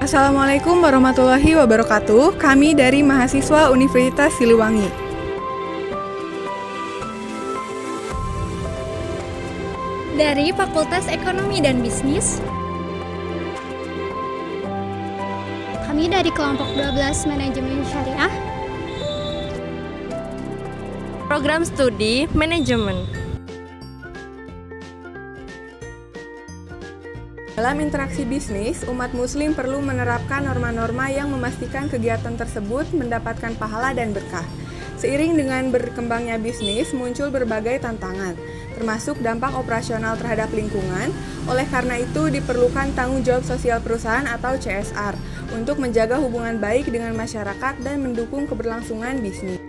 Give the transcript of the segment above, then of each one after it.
Assalamualaikum warahmatullahi wabarakatuh. Kami dari mahasiswa Universitas Siliwangi. Dari Fakultas Ekonomi dan Bisnis. Kami dari kelompok 12 Manajemen Syariah. Program Studi Manajemen. Dalam interaksi bisnis, umat muslim perlu menerapkan norma-norma yang memastikan kegiatan tersebut mendapatkan pahala dan berkah. Seiring dengan berkembangnya bisnis, muncul berbagai tantangan, termasuk dampak operasional terhadap lingkungan. Oleh karena itu, diperlukan tanggung jawab sosial perusahaan atau CSR untuk menjaga hubungan baik dengan masyarakat dan mendukung keberlangsungan bisnis.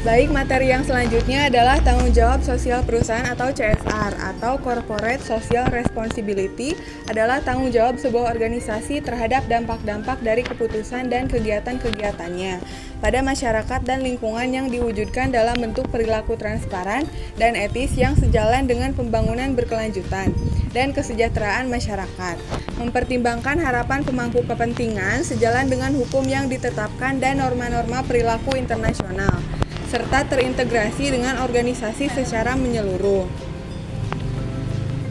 Baik, materi yang selanjutnya adalah tanggung jawab sosial perusahaan atau CSR atau Corporate Social Responsibility adalah tanggung jawab sebuah organisasi terhadap dampak-dampak dari keputusan dan kegiatan-kegiatannya pada masyarakat dan lingkungan yang diwujudkan dalam bentuk perilaku transparan dan etis yang sejalan dengan pembangunan berkelanjutan dan kesejahteraan masyarakat. Mempertimbangkan harapan pemangku kepentingan sejalan dengan hukum yang ditetapkan dan norma-norma perilaku internasional, serta terintegrasi dengan organisasi secara menyeluruh.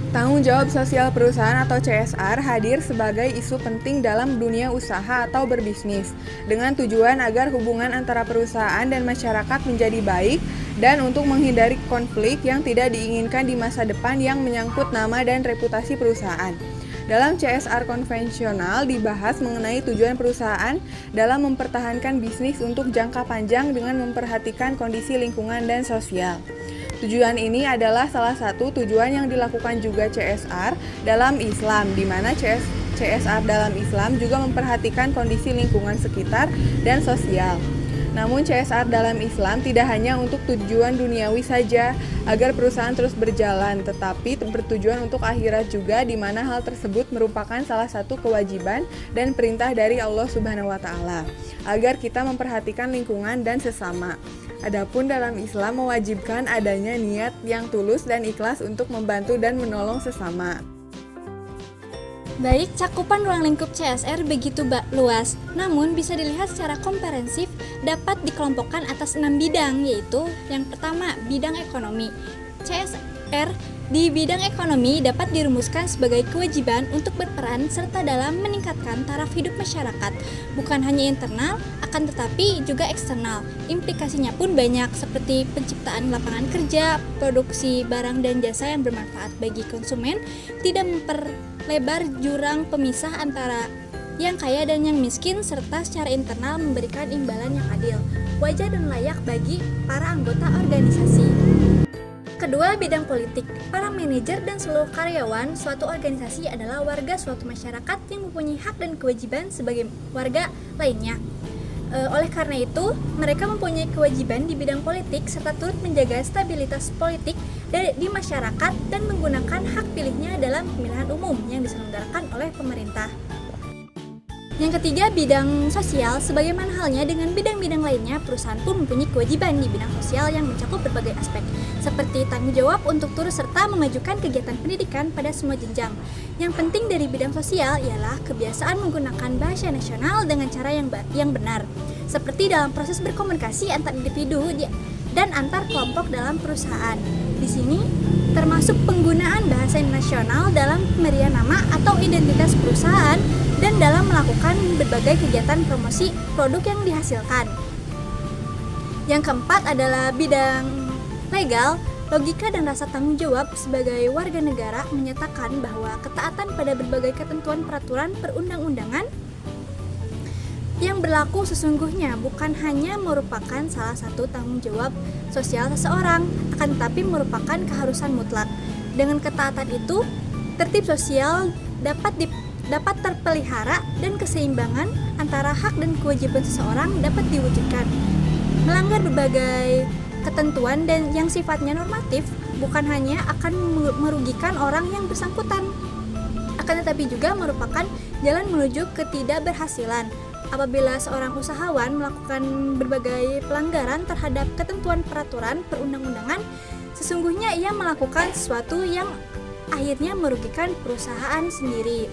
Tanggung jawab sosial perusahaan atau CSR hadir sebagai isu penting dalam dunia usaha atau berbisnis, dengan tujuan agar hubungan antara perusahaan dan masyarakat menjadi baik dan untuk menghindari konflik yang tidak diinginkan di masa depan yang menyangkut nama dan reputasi perusahaan. Dalam CSR konvensional dibahas mengenai tujuan perusahaan dalam mempertahankan bisnis untuk jangka panjang dengan memperhatikan kondisi lingkungan dan sosial. Tujuan ini adalah salah satu tujuan yang dilakukan juga CSR dalam Islam, di mana CSR dalam Islam juga memperhatikan kondisi lingkungan sekitar dan sosial. Namun CSR dalam Islam tidak hanya untuk tujuan duniawi saja agar perusahaan terus berjalan, tetapi bertujuan untuk akhirat juga, di mana hal tersebut merupakan salah satu kewajiban dan perintah dari Allah Subhanahu wa taala agar kita memperhatikan lingkungan dan sesama. Adapun dalam Islam mewajibkan adanya niat yang tulus dan ikhlas untuk membantu dan menolong sesama. Baik, cakupan ruang lingkup CSR begitu luas, namun bisa dilihat secara komprehensif dapat dikelompokkan atas 6 bidang, yaitu yang pertama, bidang ekonomi. CSR di bidang ekonomi dapat dirumuskan sebagai kewajiban untuk berperan serta dalam meningkatkan taraf hidup masyarakat, bukan hanya internal, akan tetapi juga eksternal. Implikasinya pun banyak, seperti penciptaan lapangan kerja, produksi barang dan jasa yang bermanfaat bagi konsumen, tidak memperlebar jurang pemisah antara yang kaya dan yang miskin, serta secara internal memberikan imbalan yang adil, wajar dan layak bagi para anggota organisasi. Kedua, bidang politik. Para manajer dan seluruh karyawan suatu organisasi adalah warga suatu masyarakat yang mempunyai hak dan kewajiban sebagai warga lainnya. Oleh karena itu, mereka mempunyai kewajiban di bidang politik serta turut menjaga stabilitas politik di masyarakat dan menggunakan hak pilihnya dalam pemilihan umum yang diselenggarakan oleh pemerintah. Yang ketiga, bidang sosial. Sebagaimana halnya dengan bidang-bidang lainnya, perusahaan pun mempunyai kewajiban di bidang sosial yang mencakup berbagai aspek, seperti tanggung jawab untuk turut serta memajukan kegiatan pendidikan pada semua jenjang. Yang penting dari bidang sosial ialah kebiasaan menggunakan bahasa nasional dengan cara yang benar, seperti dalam proses berkomunikasi antar individu dan antar kelompok dalam perusahaan. Di sini termasuk penggunaan bahasa nasional dalam pemberian nama atau identitas perusahaan dan dalam melakukan berbagai kegiatan promosi produk yang dihasilkan. Yang keempat adalah bidang legal. Logika dan rasa tanggung jawab sebagai warga negara menyatakan bahwa ketaatan pada berbagai ketentuan peraturan perundang-undangan yang berlaku sesungguhnya bukan hanya merupakan salah satu tanggung jawab sosial seseorang, akan tetapi merupakan keharusan mutlak. Dengan ketaatan itu, tertib sosial dapat dapat terpelihara dan keseimbangan antara hak dan kewajiban seseorang dapat diwujudkan. Melanggar berbagai ketentuan dan yang sifatnya normatif bukan hanya akan merugikan orang yang bersangkutan, akan tetapi juga merupakan jalan menuju ketidakberhasilan. Apabila seorang usahawan melakukan berbagai pelanggaran terhadap ketentuan peraturan perundang-undangan, sesungguhnya ia melakukan sesuatu yang akhirnya merugikan perusahaan sendiri.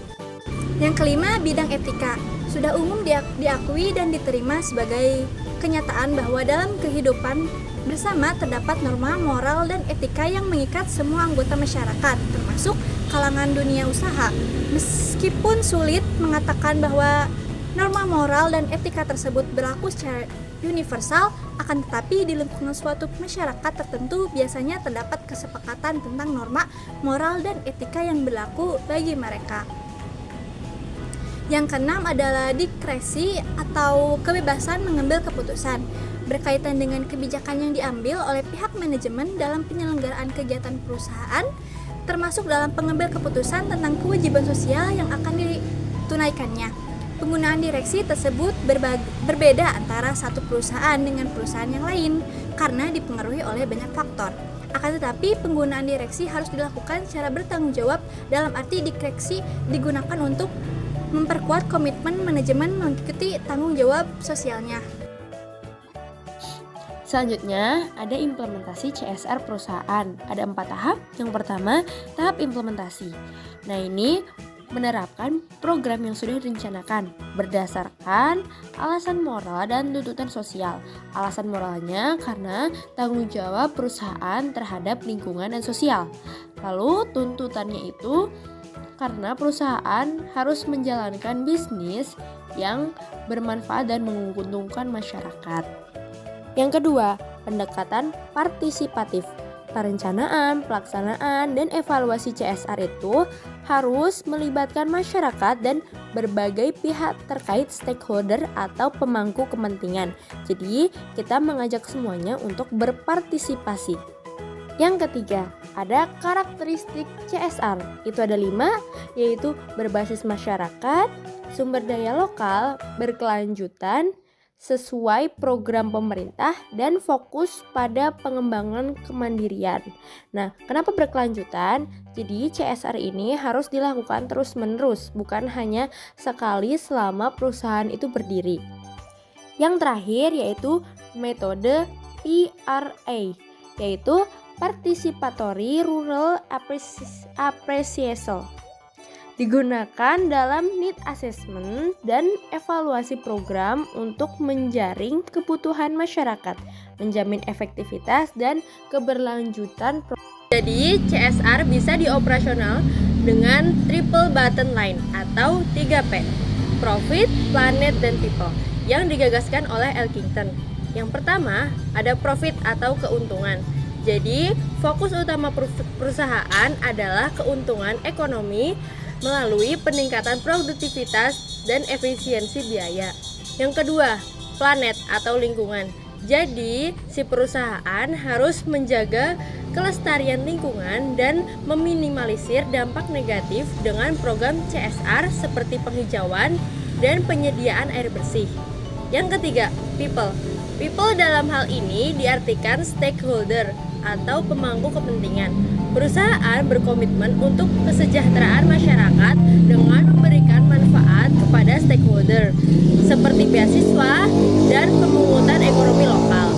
Yang kelima, bidang etika. Sudah umum diakui dan diterima sebagai kenyataan bahwa dalam kehidupan bersama terdapat norma moral dan etika yang mengikat semua anggota masyarakat, termasuk kalangan dunia usaha. Meskipun sulit mengatakan bahwa norma moral dan etika tersebut berlaku secara universal, akan tetapi di lingkungan suatu masyarakat tertentu biasanya terdapat kesepakatan tentang norma moral dan etika yang berlaku bagi mereka. Yang keenam adalah diskresi atau kebebasan mengambil keputusan berkaitan dengan kebijakan yang diambil oleh pihak manajemen dalam penyelenggaraan kegiatan perusahaan, termasuk dalam pengambil keputusan tentang kewajiban sosial yang akan ditunaikannya. Penggunaan direksi tersebut berbeda antara satu perusahaan dengan perusahaan yang lain karena dipengaruhi oleh banyak faktor. Akan tetapi penggunaan direksi harus dilakukan secara bertanggung jawab, dalam arti direksi digunakan untuk memperkuat komitmen manajemen mengikuti tanggung jawab sosialnya. Selanjutnya, ada implementasi CSR perusahaan. Ada 4 tahap. Yang pertama, tahap implementasi. Nah, ini menerapkan program yang sudah direncanakan berdasarkan alasan moral dan tuntutan sosial. Alasan moralnya karena tanggung jawab perusahaan terhadap lingkungan dan sosial. Lalu tuntutannya itu karena perusahaan harus menjalankan bisnis yang bermanfaat dan menguntungkan masyarakat. Yang kedua, pendekatan partisipatif. Perencanaan, pelaksanaan, dan evaluasi CSR itu harus melibatkan masyarakat dan berbagai pihak terkait stakeholder atau pemangku kepentingan. Jadi, kita mengajak semuanya untuk berpartisipasi. Yang ketiga, ada karakteristik CSR. Itu ada 5, yaitu berbasis masyarakat, sumber daya lokal, berkelanjutan, sesuai program pemerintah, dan fokus pada pengembangan kemandirian. Nah, kenapa berkelanjutan? Jadi CSR ini harus dilakukan terus-menerus, bukan hanya sekali selama perusahaan itu berdiri. Yang terakhir yaitu metode PRA, yaitu Participatory Rural Appraisal. Digunakan dalam need assessment dan evaluasi program untuk menjaring kebutuhan masyarakat, menjamin efektivitas dan keberlanjutan program. Jadi CSR bisa dioperasional dengan triple bottom line atau 3P, Profit, Planet, dan People, yang digagaskan oleh Elkington. Yang pertama ada profit atau keuntungan. Jadi fokus utama perusahaan adalah keuntungan ekonomi melalui peningkatan produktivitas dan efisiensi biaya. Yang kedua, planet atau lingkungan. Jadi, si perusahaan harus menjaga kelestarian lingkungan dan meminimalisir dampak negatif dengan program CSR seperti penghijauan dan penyediaan air bersih. Yang ketiga, people. People dalam hal ini diartikan stakeholder atau pemangku kepentingan. Perusahaan berkomitmen untuk kesejahteraan masyarakat dengan memberikan manfaat kepada stakeholder seperti beasiswa dan pemungutan ekonomi lokal.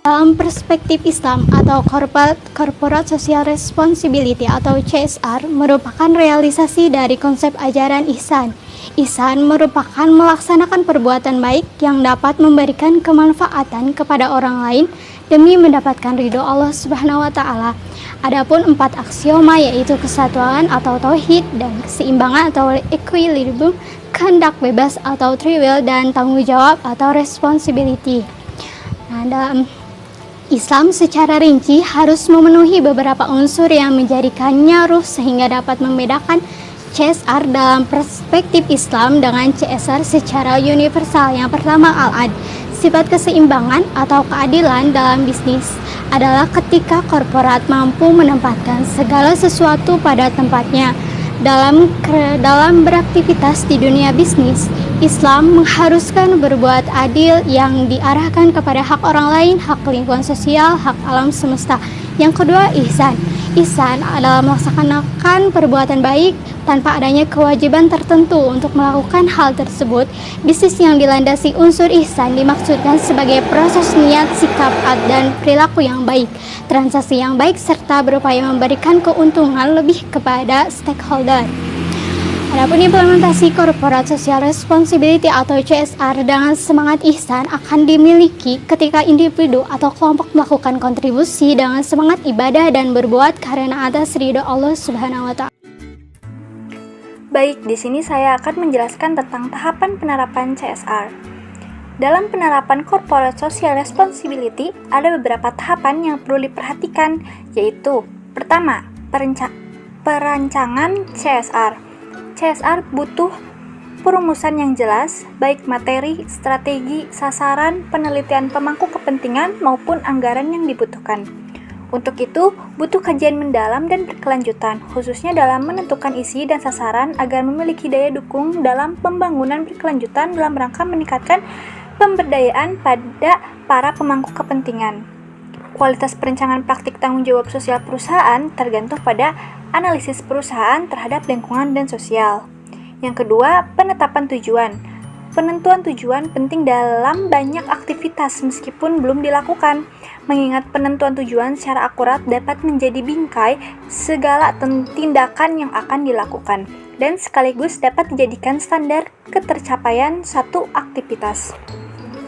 Dalam perspektif Islam atau Corporate Social Responsibility atau CSR merupakan realisasi dari konsep ajaran ihsan. Ihsan merupakan melaksanakan perbuatan baik yang dapat memberikan kemanfaatan kepada orang lain demi mendapatkan ridho Allah Subhanahu wa taala. Adapun 4 aksioma yaitu kesatuan atau tauhid dan keseimbangan atau equilibrium, kehendak bebas atau free will, dan tanggung jawab atau responsibility. Nah, dalam Islam secara rinci harus memenuhi beberapa unsur yang menjadikannya ruh sehingga dapat membedakan CSR dalam perspektif Islam dengan CSR secara universal. Yang pertama, al-adl. Sifat keseimbangan atau keadilan dalam bisnis adalah ketika korporat mampu menempatkan segala sesuatu pada tempatnya. Dalam beraktivitas di dunia bisnis, Islam mengharuskan berbuat adil yang diarahkan kepada hak orang lain, hak lingkungan sosial, hak alam semesta. Yang kedua, ihsan. Ihsan adalah melaksanakan perbuatan baik tanpa adanya kewajiban tertentu untuk melakukan hal tersebut. Bisnis yang dilandasi unsur ihsan dimaksudkan sebagai proses niat, sikap, dan perilaku yang baik, transaksi yang baik, serta berupaya memberikan keuntungan lebih kepada stakeholder. Adapun implementasi Corporate Social Responsibility atau CSR dengan semangat ihsan akan dimiliki ketika individu atau kelompok melakukan kontribusi dengan semangat ibadah dan berbuat karena atas ridho Allah Subhanahu wa Ta'ala. Baik, di sini saya akan menjelaskan tentang tahapan penerapan CSR. Dalam penerapan Corporate Social Responsibility, ada beberapa tahapan yang perlu diperhatikan, yaitu pertama, perancangan CSR. CSR butuh perumusan yang jelas, baik materi, strategi, sasaran, penelitian pemangku kepentingan, maupun anggaran yang dibutuhkan. Untuk itu, butuh kajian mendalam dan berkelanjutan, khususnya dalam menentukan isi dan sasaran agar memiliki daya dukung dalam pembangunan berkelanjutan dalam rangka meningkatkan pemberdayaan pada para pemangku kepentingan. Kualitas perencanaan praktik tanggung jawab sosial perusahaan tergantung pada analisis perusahaan terhadap lingkungan dan sosial. Yang kedua, penetapan tujuan. Penentuan tujuan penting dalam banyak aktivitas meskipun belum dilakukan, mengingat penentuan tujuan secara akurat dapat menjadi bingkai segala tindakan yang akan dilakukan, dan sekaligus dapat dijadikan standar ketercapaian satu aktivitas.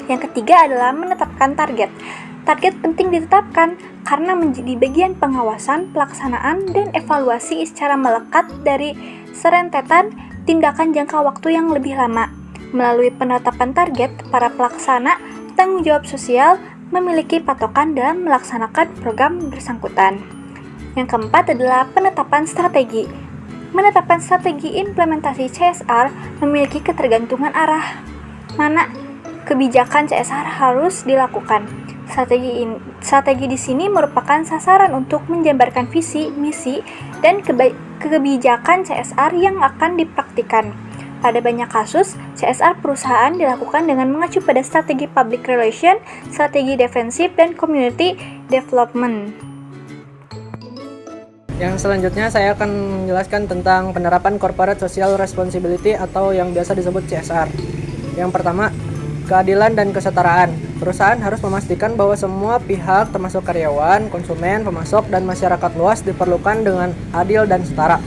Yang ketiga adalah menetapkan target. Target penting ditetapkan karena menjadi bagian pengawasan, pelaksanaan, dan evaluasi secara melekat dari serentetan tindakan jangka waktu yang lebih lama. Melalui penetapan target, para pelaksana tanggung jawab sosial memiliki patokan dalam melaksanakan program bersangkutan. Yang keempat adalah penetapan strategi. Menetapkan strategi implementasi CSR memiliki ketergantungan arah mana kebijakan CSR harus dilakukan. Strategi di sini merupakan sasaran untuk menjabarkan visi, misi, dan kebijakan CSR yang akan dipraktikkan. Pada banyak kasus, CSR perusahaan dilakukan dengan mengacu pada strategi public relation, strategi defensif, dan community development. Yang selanjutnya saya akan menjelaskan tentang penerapan Corporate Social Responsibility atau yang biasa disebut CSR. Yang pertama, keadilan dan kesetaraan. Perusahaan harus memastikan bahwa semua pihak termasuk karyawan, konsumen, pemasok, dan masyarakat luas diperlukan dengan adil dan setara.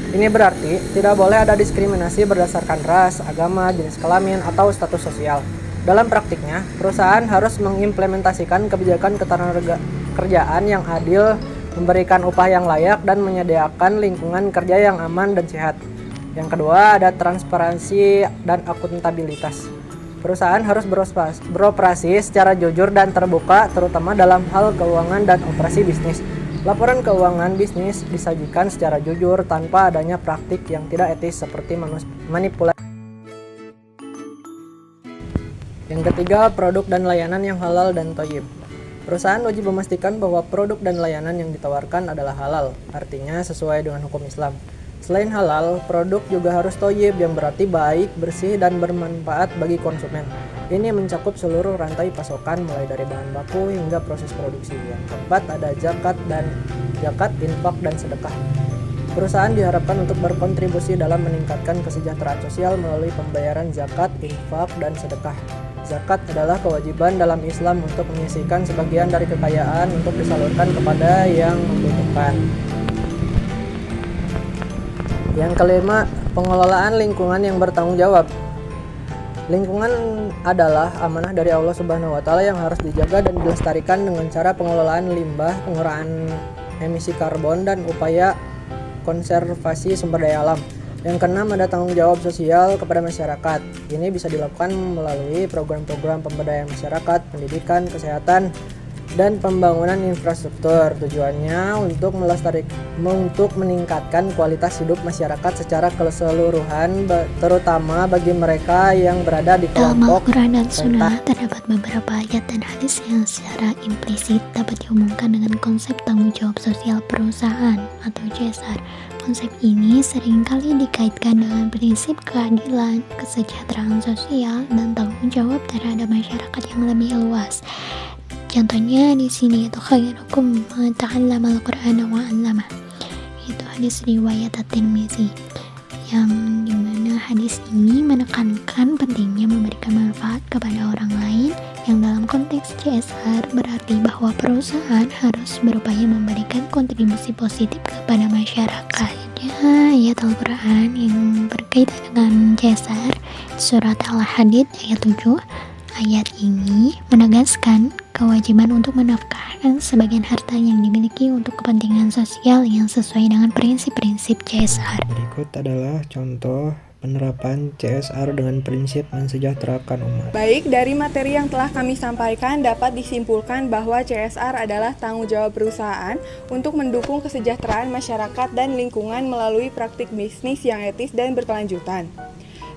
Ini berarti tidak boleh ada diskriminasi berdasarkan ras, agama, jenis kelamin, atau status sosial. Dalam praktiknya, perusahaan harus mengimplementasikan kebijakan ketenagakerjaan yang adil, memberikan upah yang layak, dan menyediakan lingkungan kerja yang aman dan sehat. Yang kedua, ada transparansi dan akuntabilitas. Perusahaan harus beroperasi secara jujur dan terbuka, terutama dalam hal keuangan dan operasi bisnis. Laporan keuangan bisnis disajikan secara jujur tanpa adanya praktik yang tidak etis seperti manipulasi. Yang ketiga, produk dan layanan yang halal dan thayyib. Perusahaan wajib memastikan bahwa produk dan layanan yang ditawarkan adalah halal, artinya sesuai dengan hukum Islam. Selain halal, produk juga harus thayyib yang berarti baik, bersih, dan bermanfaat bagi konsumen. Ini mencakup seluruh rantai pasokan mulai dari bahan baku hingga proses produksi. Yang keempat ada zakat, infak, dan sedekah. Perusahaan diharapkan untuk berkontribusi dalam meningkatkan kesejahteraan sosial melalui pembayaran zakat, infak, dan sedekah. Zakat adalah kewajiban dalam Islam untuk menyisihkan sebagian dari kekayaan untuk disalurkan kepada yang membutuhkan. Yang kelima, pengelolaan lingkungan yang bertanggung jawab. Lingkungan adalah amanah dari Allah Subhanahu wa Ta'ala yang harus dijaga dan dilestarikan dengan cara pengelolaan limbah, pengurangan emisi karbon, dan upaya konservasi sumber daya alam. Yang keenam ada tanggung jawab sosial kepada masyarakat. Ini bisa dilakukan melalui program-program pemberdayaan masyarakat, pendidikan, kesehatan, dan pembangunan infrastruktur. Tujuannya untuk meningkatkan kualitas hidup masyarakat secara keseluruhan, terutama bagi mereka yang berada di Dalam kelompok Al-Quran dan Sunnah terdapat beberapa ayat dan hadis yang secara implisit dapat dihubungkan dengan konsep tanggung jawab sosial perusahaan atau CSR. Konsep ini seringkali dikaitkan dengan prinsip keadilan, kesejahteraan sosial, dan tanggung jawab terhadap masyarakat yang lebih luas. Contohnya di sini itu khairukum man ta'allama al-Qur'ana wa 'allama. Itu hadis riwayat At-Tirmizi, yang dimana hadis ini menekankan pentingnya memberikan manfaat kepada orang lain, yang dalam konteks CSR berarti bahwa perusahaan harus berupaya memberikan kontribusi positif kepada masyarakat. Ayat Al-Quran yang berkaitan dengan CSR, surat Al-Hadid ayat 7. Ayat ini menegaskan kewajiban untuk menafkahkan sebagian harta yang dimiliki untuk kepentingan sosial yang sesuai dengan prinsip-prinsip CSR. Berikut adalah contoh penerapan CSR dengan prinsip mensejahterakan umat. Baik, dari materi yang telah kami sampaikan dapat disimpulkan bahwa CSR adalah tanggung jawab perusahaan untuk mendukung kesejahteraan masyarakat dan lingkungan melalui praktik bisnis yang etis dan berkelanjutan.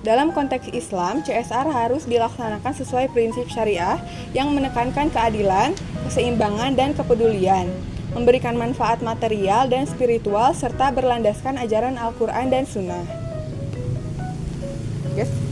Dalam konteks Islam, CSR harus dilaksanakan sesuai prinsip syariah yang menekankan keadilan, keseimbangan, dan kepedulian, memberikan manfaat material dan spiritual, serta berlandaskan ajaran Al-Quran dan Sunnah. Yes.